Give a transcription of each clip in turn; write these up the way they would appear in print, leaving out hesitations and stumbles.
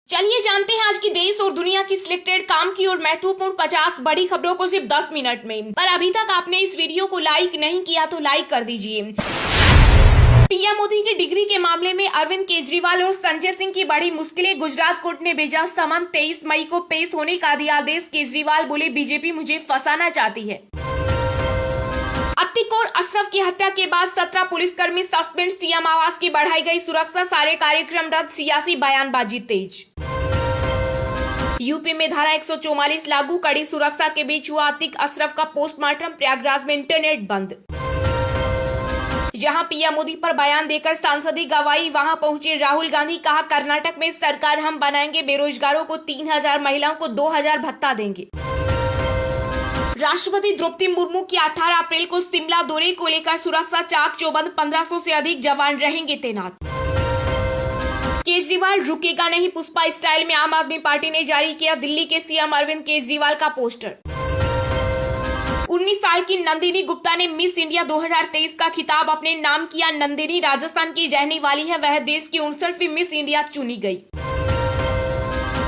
चलिए जानते हैं आज की देश और दुनिया की सिलेक्टेड काम की और महत्वपूर्ण 50 बड़ी खबरों को सिर्फ 10 मिनट में। पर अभी तक आपने इस वीडियो को लाइक नहीं किया तो लाइक कर दीजिए। पीएम मोदी की डिग्री के मामले में अरविंद केजरीवाल और संजय सिंह की बड़ी मुश्किलें। गुजरात कोर्ट ने भेजा समन। 23 मई को पेश होने का दिया आदेश। केजरीवाल बोले बीजेपी मुझे फंसाना चाहती है। अतिक और अशरफ की हत्या के बाद 17 पुलिसकर्मी सस्पेंड। सीएम आवास की बढ़ाई गई सुरक्षा। सारे कार्यक्रम रद्द। सियासी बयानबाजी तेज। यूपी में धारा 144 लागू। कड़ी सुरक्षा के बीच हुआ अतिक अशरफ का पोस्टमार्टम। प्रयागराज में इंटरनेट बंद। जहां पीएम मोदी पर बयान देकर सांसदी गवाई, वहां पहुंचे राहुल गांधी। कहा कर्नाटक में सरकार हम बनाएंगे। बेरोजगारों को 3000, महिलाओं को 2000 भत्ता देंगे। राष्ट्रपति द्रौपदी मुर्मू की 18 अप्रैल को शिमला दौरे को लेकर सुरक्षा चाक चौबंद। 1500 से अधिक जवान रहेंगे तैनात। केजरीवाल रुकेगा नहीं। पुष्पा स्टाइल में आम आदमी पार्टी ने जारी किया दिल्ली के सीएम अरविंद केजरीवाल का पोस्टर। 19 साल की नंदिनी गुप्ता ने मिस इंडिया 2023 का खिताब अपने नाम किया। नंदिनी राजस्थान की रहने वाली है। वह देश की 59वीं मिस इंडिया चुनी गई।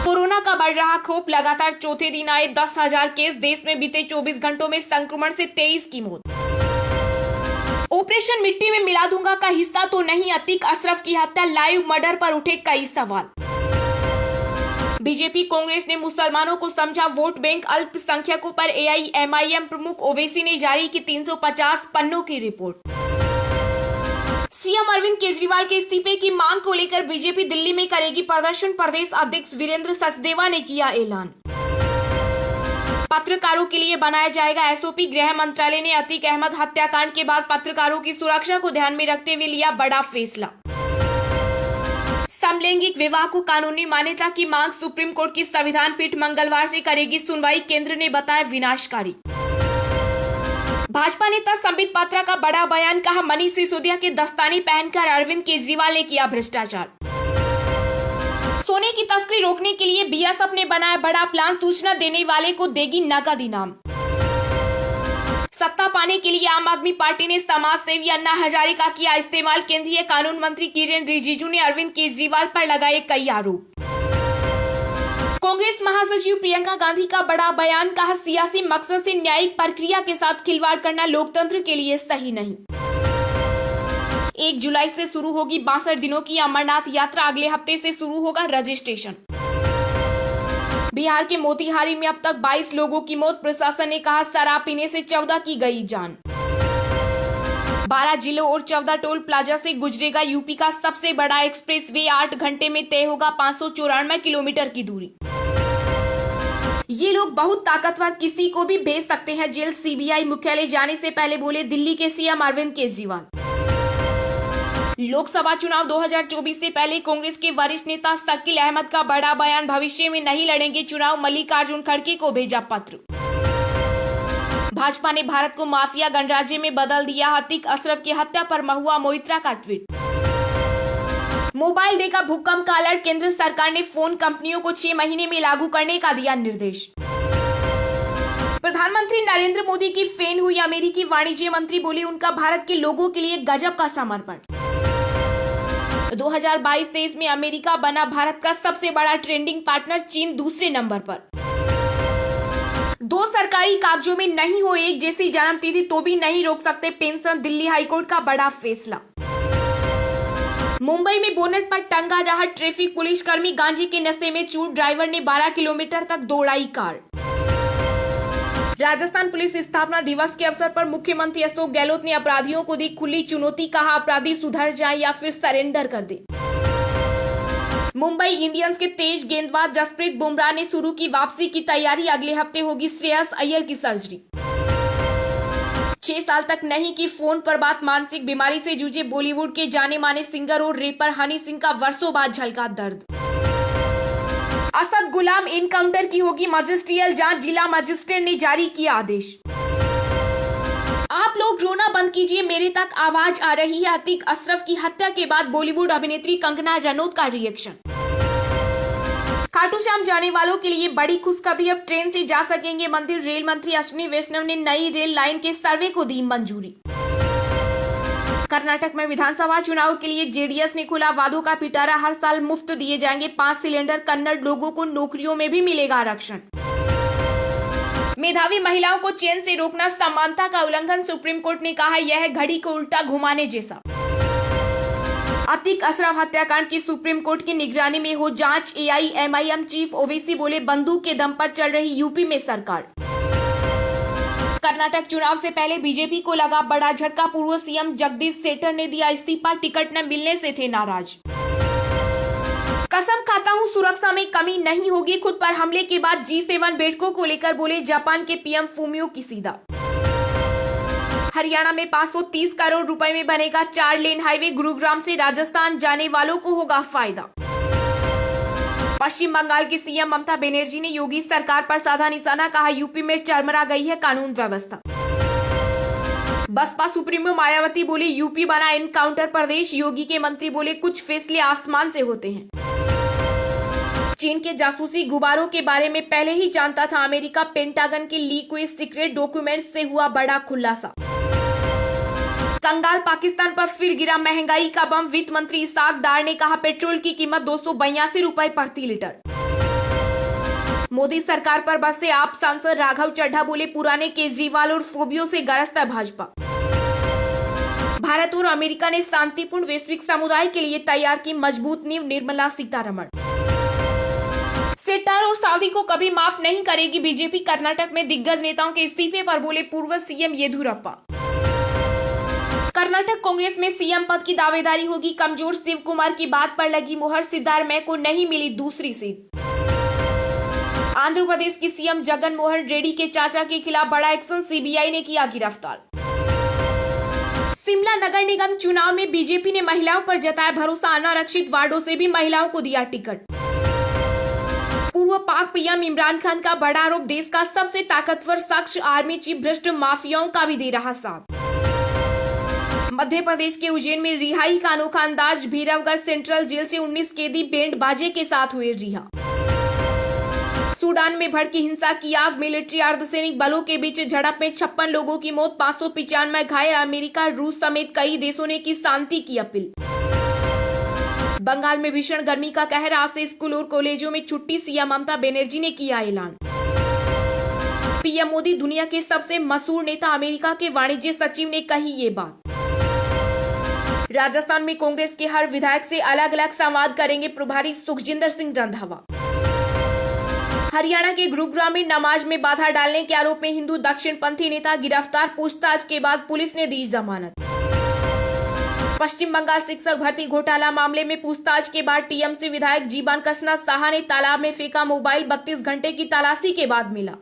कोरोना का बढ़ रहा खौफ। लगातार चौथे दिन आए 10,000 केस। देश में बीते 24 घंटों में संक्रमण से 23 की मौत। ऑपरेशन मिट्टी में मिला दूंगा का हिस्सा तो नहीं। अतिक अशरफ की हत्या लाइव मर्डर पर उठे कई सवाल। बीजेपी कांग्रेस ने मुसलमानों को समझा वोट बैंक। अल्पसंख्यकों पर एआईएमआईएम प्रमुख ओवैसी ने जारी की 350 पन्नों की रिपोर्ट। सीएम अरविंद केजरीवाल के इस्तीफे की मांग को लेकर बीजेपी दिल्ली में करेगी प्रदर्शन। प्रदेश अध्यक्ष वीरेंद्र सचदेवा ने किया ऐलान। पत्रकारों के लिए बनाया जाएगा एसओपी। गृह मंत्रालय ने अतीक अहमद हत्याकांड के बाद पत्रकारों की सुरक्षा को ध्यान में रखते हुए लिया बड़ा फैसला। समलैंगिक विवाह को कानूनी मान्यता की मांग। सुप्रीम कोर्ट की संविधान पीठ मंगलवार से करेगी सुनवाई। केंद्र ने बताया विनाशकारी। भाजपा नेता संबित पात्रा का बड़ा बयान। कहा मनीष सिसोदिया के दस्ताने पहनकर अरविंद केजरीवाल ने किया भ्रष्टाचार। सोने की तस्करी रोकने के लिए बीएसएफ ने बनाया बड़ा प्लान। सूचना देने वाले को देगी नकद इनाम। सत्ता पाने के लिए आम आदमी पार्टी ने समाज सेवी अन्ना हजारे का किया इस्तेमाल। केंद्रीय कानून मंत्री किरेन रिजिजू ने अरविंद केजरीवाल पर लगाए कई आरोप। कांग्रेस महासचिव प्रियंका गांधी का बड़ा बयान। कहा सियासी मकसद से न्यायिक प्रक्रिया के साथ खिलवाड़ करना लोकतंत्र के लिए सही नहीं। 1 जुलाई से शुरू होगी 62 दिनों की अमरनाथ यात्रा। अगले हफ्ते से शुरू होगा रजिस्ट्रेशन। बिहार के मोतिहारी में अब तक 22 लोगों की मौत। प्रशासन ने कहा शराब पीने से 14 की गई जान। 12 जिलों और 14 टोल प्लाजा से गुजरेगा यूपी का सबसे बड़ा एक्सप्रेसवे। 8 घंटे में तय होगा 594 किलोमीटर की दूरी। ये लोग बहुत ताकतवर, किसी को भी भेज सकते हैं जेल। सीबीआई मुख्यालय जाने से पहले बोले दिल्ली के सीएम अरविंद केजरीवाल। लोकसभा चुनाव 2024 से पहले कांग्रेस के वरिष्ठ नेता शकील अहमद का बड़ा बयान। भविष्य में नहीं लड़ेंगे चुनाव। मल्लिकार्जुन खड़गे को भेजा पत्र। भाजपा ने भारत को माफिया गणराज्य में बदल दिया। अतिक अशरफ की हत्या पर महुआ मोइत्रा का ट्वीट। मोबाइल देगा भूकंप का अलर्ट। केंद्र सरकार ने फोन कंपनियों को 6 महीने में लागू करने का दिया निर्देश। प्रधानमंत्री नरेंद्र मोदी की फैन हुई अमेरिकी वाणिज्य मंत्री। बोली उनका भारत के लोगों के लिए गजब का समर्पण। 2022-23 में अमेरिका बना भारत का सबसे बड़ा ट्रेडिंग पार्टनर। चीन दूसरे नंबर पर। 2 सरकारी कागजों में नहीं हो एक जैसी जन्मतिथि तो भी नहीं रोक सकते पेंशन। दिल्ली हाईकोर्ट का बड़ा फैसला। मुंबई में बोनट पर टंगा रहा ट्रैफिक पुलिसकर्मी। गांजे के नशे में चूर। ड्राइवर ने 12 किलोमीटर तक दौड़ाई कार। राजस्थान पुलिस स्थापना दिवस के अवसर पर मुख्यमंत्री अशोक गहलोत ने अपराधियों को दी खुली चुनौती। कहा अपराधी सुधर जाए या फिर सरेंडर कर दे। मुंबई इंडियंस के तेज गेंदबाज जसप्रीत बुमराह ने शुरू की वापसी की तैयारी। अगले हफ्ते होगी श्रेयस अय्यर की सर्जरी। 6 साल तक नहीं की फोन पर बात। मानसिक बीमारी से जूझे बॉलीवुड के जाने माने सिंगर और रैपर हनी सिंह का वर्षों बाद झलका दर्द। असद गुलाम एनकाउंटर की होगी मजिस्ट्रियल जांच। जिला मजिस्ट्रेट ने जारी किया आदेश। आप लोग रोना बंद कीजिए, मेरे तक आवाज आ रही है। अतीक अशरफ की हत्या के बाद बॉलीवुड अभिनेत्री कंगना रनौत का रिएक्शन। खाटू श्याम जाने वालों के लिए बड़ी खुशखबरी। अब ट्रेन से जा सकेंगे मंदिर। रेल मंत्री अश्विनी वैष्णव ने नई रेल लाइन के सर्वे को दी मंजूरी। कर्नाटक में विधानसभा चुनाव के लिए जेडीएस ने खुला वादों का पिटारा। हर साल मुफ्त दिए जाएंगे 5 सिलेंडर। कन्नड़ लोगों को नौकरियों में भी मिलेगा आरक्षण। मेधावी महिलाओं को चैन से रोकना समानता का उल्लंघन। सुप्रीम कोर्ट ने कहा यह है घड़ी को उल्टा घुमाने जैसा। अतीक अशरफ हत्याकांड की सुप्रीम कोर्ट की निगरानी में हो जांच। एआईएमआईएम चीफ ओवैसी बोले बंदूक के दम पर चल रही यूपी में सरकार। कर्नाटक चुनाव से पहले बीजेपी को लगा बड़ा झटका। पूर्व सीएम जगदीश शेट्टर ने दिया इस्तीफा। टिकट न मिलने से थे नाराज। कसम खाता हूं सुरक्षा में कमी नहीं होगी। खुद पर हमले के बाद G7 बैठकों को लेकर बोले जापान के पीएम फूमियो किसीदा। हरियाणा में 530 करोड़ रुपए में बनेगा 4 लेन हाईवे। गुरुग्राम से राजस्थान जाने वालों को होगा फायदा। पश्चिम बंगाल की सीएम ममता बनर्जी ने योगी सरकार पर साधा निशाना। कहा यूपी में चरमरा गई है कानून व्यवस्था। बसपा सुप्रीमो मायावती बोले यूपी बना एनकाउंटर प्रदेश। योगी के मंत्री बोले कुछ फैसले आसमान से होते हैं। चीन के जासूसी गुब्बारों के बारे में पहले ही जानता था अमेरिका। पेंटागन के लीक हुए सीक्रेट डॉक्यूमेंट्स से हुआ बड़ा खुलासा। कंगाल पाकिस्तान पर फिर गिरा महंगाई का बम। वित्त मंत्री इसाक डार ने कहा पेट्रोल की कीमत 282 रुपए प्रति लीटर। मोदी सरकार पर बरसे आप सांसद राघव चड्ढा बोले पुराने केजरीवाल और फोबियो से ग्रस्त है भाजपा। भारत और अमेरिका ने शांतिपूर्ण वैश्विक समुदाय के लिए तैयार की मजबूत नींव। निर्मला सीतारमण। शेट्टर और साउदी को कभी माफ नहीं करेगी बीजेपी। कर्नाटक में दिग्गज नेताओं के इस्तीफे पर बोले पूर्व सीएम येदियुरप्पा। कर्नाटक कांग्रेस में सीएम पद की दावेदारी होगी कमजोर। शिव कुमार की बात पर लगी मुहर। सिद्धारमैया को नहीं मिली दूसरी सीट। आंध्र प्रदेश की सीएम जगन मोहन रेड्डी के चाचा के खिलाफ बड़ा एक्शन। सीबीआई ने किया गिरफ्तार। शिमला नगर निगम चुनाव में बीजेपी ने महिलाओं पर जताया भरोसा। अनारक्षित वार्डों से भी महिलाओं को दिया टिकट। पूर्व पाक पीएम इमरान खान का बड़ा आरोप देश का सबसे ताकतवर शख्स आर्मी चीफ भ्रष्ट माफियाओं का भी दे रहा साथ। मध्य प्रदेश के उज्जैन में रिहाई का अनोखा अंदाज। भीरवगढ़ सेंट्रल जेल से 19 कैदी बैंड बाजे के साथ हुए रिहा। सूडान में भड़की हिंसा की आग। मिलिट्री अर्धसैनिक बलों के बीच झड़प में 56 लोगों की मौत। 595 घायल। अमेरिका रूस समेत कई देशों ने की शांति की अपील। बंगाल में भीषण गर्मी का कहर। आज से स्कूल और कॉलेजों में छुट्टी। सीएम ममता बनर्जी ने किया ऐलान। पीएम मोदी दुनिया के सबसे मशहूर नेता। अमेरिका के वाणिज्य सचिव ने कही ये बात। राजस्थान में कांग्रेस के हर विधायक से अलग अलग संवाद करेंगे प्रभारी सुखजिंदर सिंह रंधावा। हरियाणा के गुरुग्राम में नमाज में बाधा डालने के आरोप में हिंदू दक्षिणपंथी नेता गिरफ्तार। पूछताछ के बाद पुलिस ने दी जमानत। पश्चिम बंगाल शिक्षक भर्ती घोटाला मामले में पूछताछ के बाद टीएमसी विधायक जीवन कृष्णा साहा ने तालाब में फेंका मोबाइल। 32 घंटे की तलाशी के बाद मिला।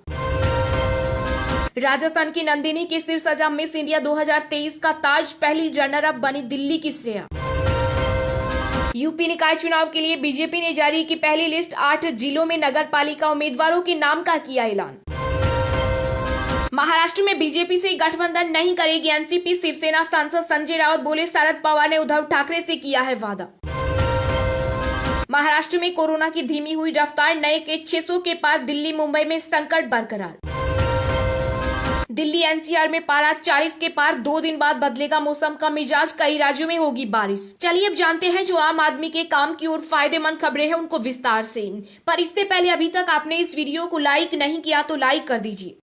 राजस्थान की नंदिनी के सिर सजा मिस इंडिया 2023 का ताज। पहली रनर अप बनी दिल्ली की श्रेया। यूपी निकाय चुनाव के लिए बीजेपी ने जारी की पहली लिस्ट। 8 जिलों में नगर पालिका उम्मीदवारों के नाम का किया ऐलान। महाराष्ट्र में बीजेपी से गठबंधन नहीं करेगी एनसीपी। शिवसेना सांसद संजय राउत बोले शरद पवार ने उद्धव ठाकरे से किया है वादा। महाराष्ट्र में कोरोना की धीमी हुई रफ्तार। नए केस 600 के पार। दिल्ली मुंबई में संकट बरकरार। दिल्ली एनसीआर में पारा 40 के पार। 2 दिन बाद बदलेगा मौसम का मिजाज। कई राज्यों में होगी बारिश। चलिए अब जानते हैं जो आम आदमी के काम की और फायदेमंद खबरें हैं उनको विस्तार से। पर इससे पहले अभी तक आपने इस वीडियो को लाइक नहीं किया तो लाइक कर दीजिए।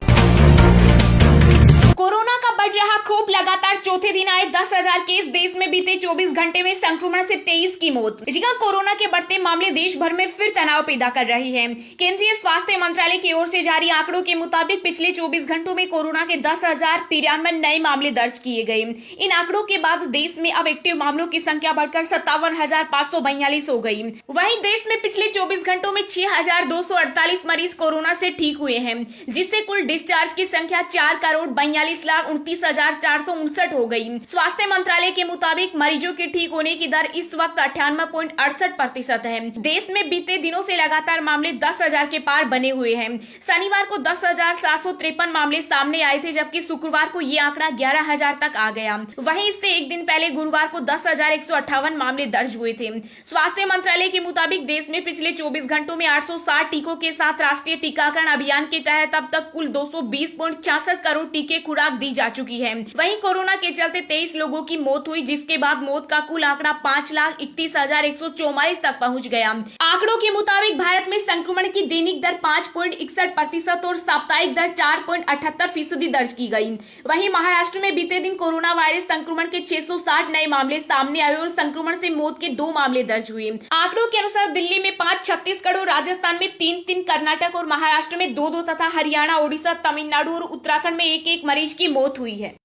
कोरोना का बढ़ रहा खौफ। लगातार चौथे दिन आए 10,000 केस। देश में बीते 24 घंटे में संक्रमण से 23 की मौत। जगह कोरोना के बढ़ते मामले देश भर में फिर तनाव पैदा कर रही है। केंद्रीय स्वास्थ्य मंत्रालय की ओर से जारी आंकड़ों के मुताबिक पिछले 24 घंटों में कोरोना के 10,093 नए मामले दर्ज किए गए। इन आंकड़ों के बाद देश में अब एक्टिव मामलों की संख्या बढ़कर 57,542 हो गई। वहीं देश में पिछले 24 घंटों में 6,248 मरीज कोरोना से ठीक हुए हैं, जिससे कुल डिस्चार्ज की संख्या 4,42,29,459 हो गई। स्वास्थ्य मंत्रालय के मुताबिक मरीजों के ठीक होने की दर इस वक्त 98.68% है। देश में बीते दिनों से लगातार मामले 10,000 के पार बने हुए हैं। शनिवार को 10,753 मामले सामने आए थे, जबकि शुक्रवार को ये आंकड़ा 11,000 तक आ गया। वहीं इससे एक दिन पहले गुरुवार को 10,158 मामले दर्ज हुए थे। स्वास्थ्य मंत्रालय के मुताबिक देश में पिछले 24 घंटों में 860 टीकों के साथ राष्ट्रीय टीकाकरण अभियान के तहत अब तक कुल 220.66 करोड़ टीके खुराक दी जा चुकी चुकी है। वहीं कोरोना के चलते 23 लोगों की मौत हुई, जिसके बाद मौत का कुल आंकड़ा 5,31,144 तक पहुंच गया। आंकड़ों के मुताबिक भारत में संक्रमण की दैनिक दर 5.61% और साप्ताहिक दर 4.78% दर्ज की गई। वहीं महाराष्ट्र में बीते दिन कोरोना वायरस संक्रमण के 660 नए मामले सामने आए और संक्रमण से मौत के 2 मामले दर्ज हुए। आंकड़ों के अनुसार दिल्ली में 5, छत्तीसगढ़ और राजस्थान में 3, कर्नाटक और महाराष्ट्र में 2 तथा हरियाणा, ओडिशा, तमिलनाडु और उत्तराखंड में 1 मरीज की मौत हुई है।